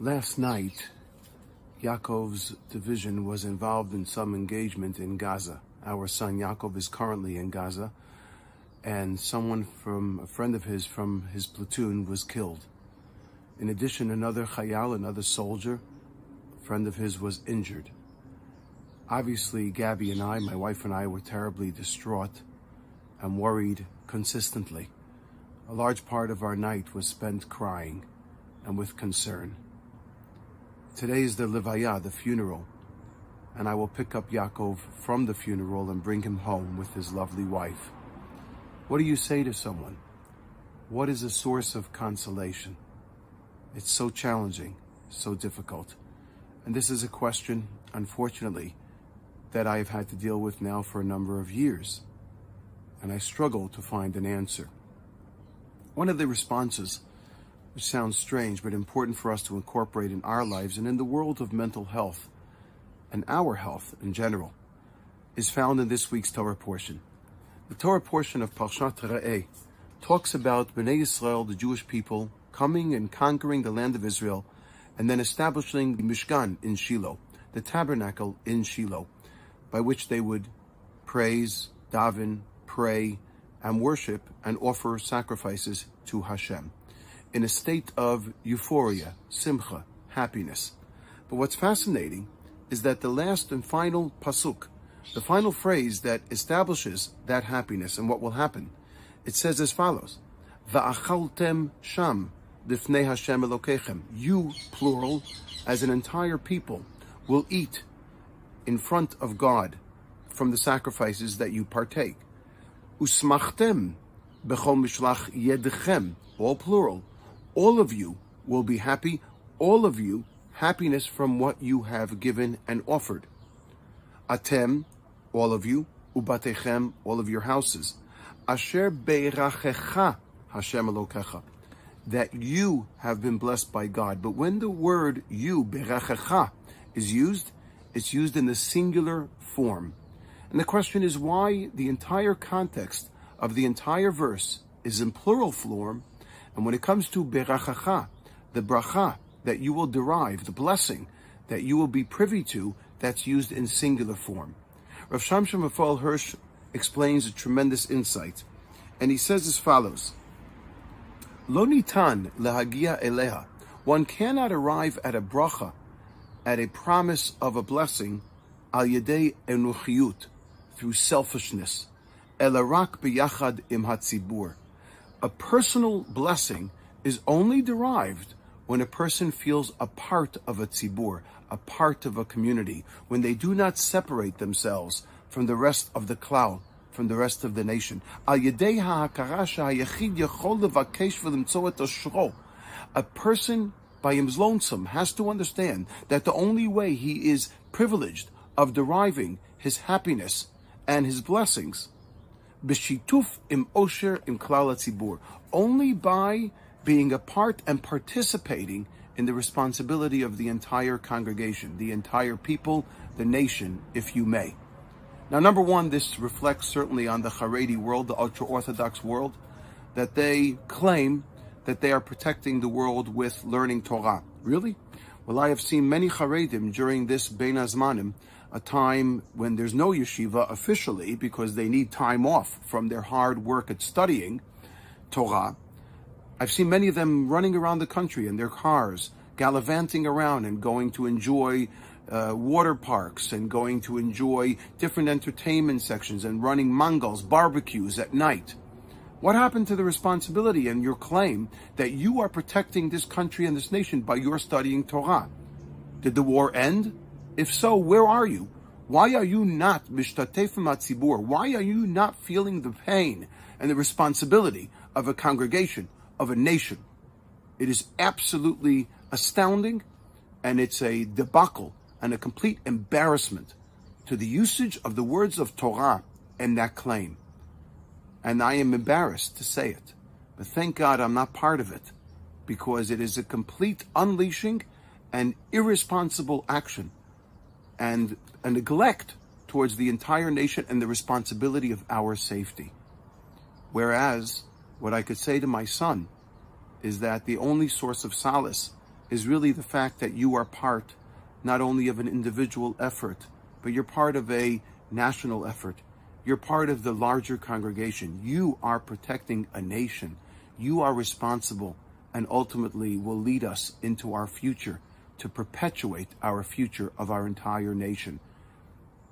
Last night, Yaakov's division was involved in some engagement in Gaza. Our son Yaakov is currently in Gaza, and a friend of his from his platoon was killed. In addition, another chayal, another soldier, a friend of his, was injured. Obviously, Gabby and I, my wife and I, were terribly distraught and worried consistently. A large part of our night was spent crying and with concern. Today is the levaya, the funeral, and I will pick up Yaakov from the funeral and bring him home with his lovely wife. What do you say to someone? What is a source of consolation? It's so challenging, so difficult. And this is a question, unfortunately, that I have had to deal with now for a number of years. And I struggle to find an answer. One of the responses, which sounds strange but important for us to incorporate in our lives and in the world of mental health and our health in general, is found in this week's Torah portion. The Torah portion of Parshat talks about Bnei Yisrael, the Jewish people, coming and conquering the land of Israel and then establishing the Mishkan in Shiloh, the tabernacle in Shiloh, by which they would praise, daven, pray, and worship and offer sacrifices to Hashem, in a state of euphoria, simcha, happiness. But what's fascinating is that the last and final pasuk, the final phrase that establishes that happiness and what will happen, it says as follows: Va'achaltem sham lifnei Hashem Elokechem. You, plural, as an entire people, will eat in front of God from the sacrifices that you partake. Usmachtem bechol mishlach yedechem, all plural. All of you will be happy, all of you, happiness from what you have given and offered. Atem, all of you, ubatechem, all of your houses. Asher beirachecha Hashem Elokecha, that you have been blessed by God. But when the word you, beirachecha, is used, it's used in the singular form. And the question is why the entire context of the entire verse is in plural form. And when it comes to berachacha, the bracha that you will derive, the blessing that you will be privy to, that's used in singular form. Rav Shamshon Raphael Hirsch explains a tremendous insight. And he says as follows: Lo nitan lehagia eleha. One cannot arrive at a bracha, at a promise of a blessing, al yedei enuchiyut, through selfishness. Elarak biyachad im hatzibur. A personal blessing is only derived when a person feels a part of a tzibur, a part of a community, when they do not separate themselves from the rest of the klal, from the rest of the nation. A person by his lonesome has to understand that the only way he is privileged of deriving his happiness and his blessings, b'shituf im osher im klal hatzibur, only by being a part and participating in the responsibility of the entire congregation, the entire people, the nation, if you may. Now, number one, this reflects certainly on the Haredi world, the ultra-Orthodox world, that they claim that they are protecting the world with learning Torah. Really? Well, I have seen many Haredim during this Bein Hazmanim, a time when there's no yeshiva officially because they need time off from their hard work at studying Torah. I've seen many of them running around the country in their cars, gallivanting around and going to enjoy water parks and going to enjoy different entertainment sections and running mangals, barbecues at night. What happened to the responsibility and your claim that you are protecting this country and this nation by your studying Torah? Did the war end? If so, where are you? Why are you not mishtatefim hatzibur? Why are you not feeling the pain and the responsibility of a congregation, of a nation? It is absolutely astounding, and it's a debacle and a complete embarrassment to the usage of the words of Torah and that claim. And I am embarrassed to say it, but thank God I'm not part of it, because it is a complete unleashing and irresponsible action and a neglect towards the entire nation and the responsibility of our safety. Whereas what I could say to my son is that the only source of solace is really the fact that you are part not only of an individual effort, but you're part of a national effort. You're part of the larger congregation. You are protecting a nation. You are responsible and ultimately will lead us into our future, to perpetuate our future of our entire nation.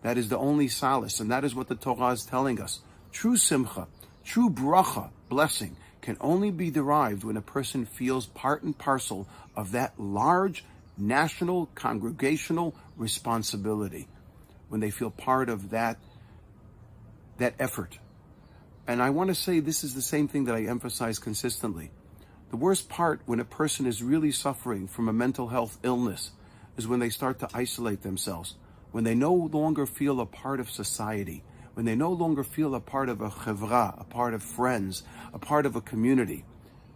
That is the only solace, and that is what the Torah is telling us. True simcha, true bracha, blessing, can only be derived when a person feels part and parcel of that large national congregational responsibility, when they feel part of that effort. And I want to say this is the same thing that I emphasize consistently. The worst part when a person is really suffering from a mental health illness is when they start to isolate themselves, when they no longer feel a part of society, when they no longer feel a part of a chevra, a part of friends, a part of a community.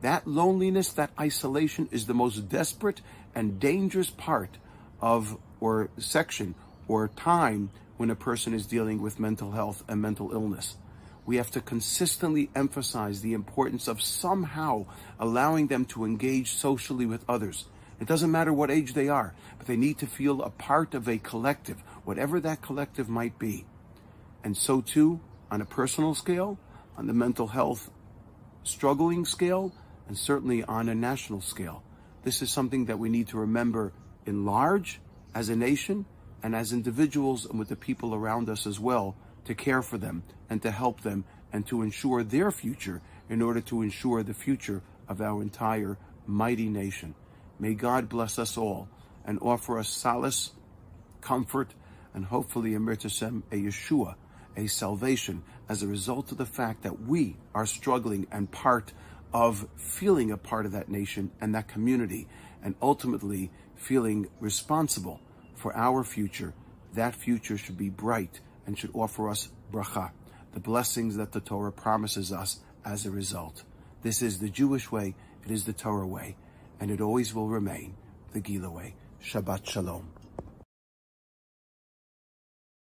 That loneliness, that isolation is the most desperate and dangerous part of, or section, or time when a person is dealing with mental health and mental illness. We have to consistently emphasize the importance of somehow allowing them to engage socially with others. It doesn't matter what age they are, but they need to feel a part of a collective, whatever that collective might be. And so too, on a personal scale, on the mental health struggling scale, and certainly on a national scale. This is something that we need to remember in large, as a nation, and as individuals, and with the people around us as well, to care for them and to help them and to ensure their future in order to ensure the future of our entire mighty nation. May God bless us all and offer us solace, comfort, and hopefully a mirtasem, a Yeshua, a salvation, as a result of the fact that we are struggling and part of feeling a part of that nation and that community, and ultimately feeling responsible for our future. That future should be bright and should offer us bracha, the blessings that the Torah promises us as a result. This is the Jewish way, it is the Torah way, and it always will remain the Gila way. Shabbat Shalom.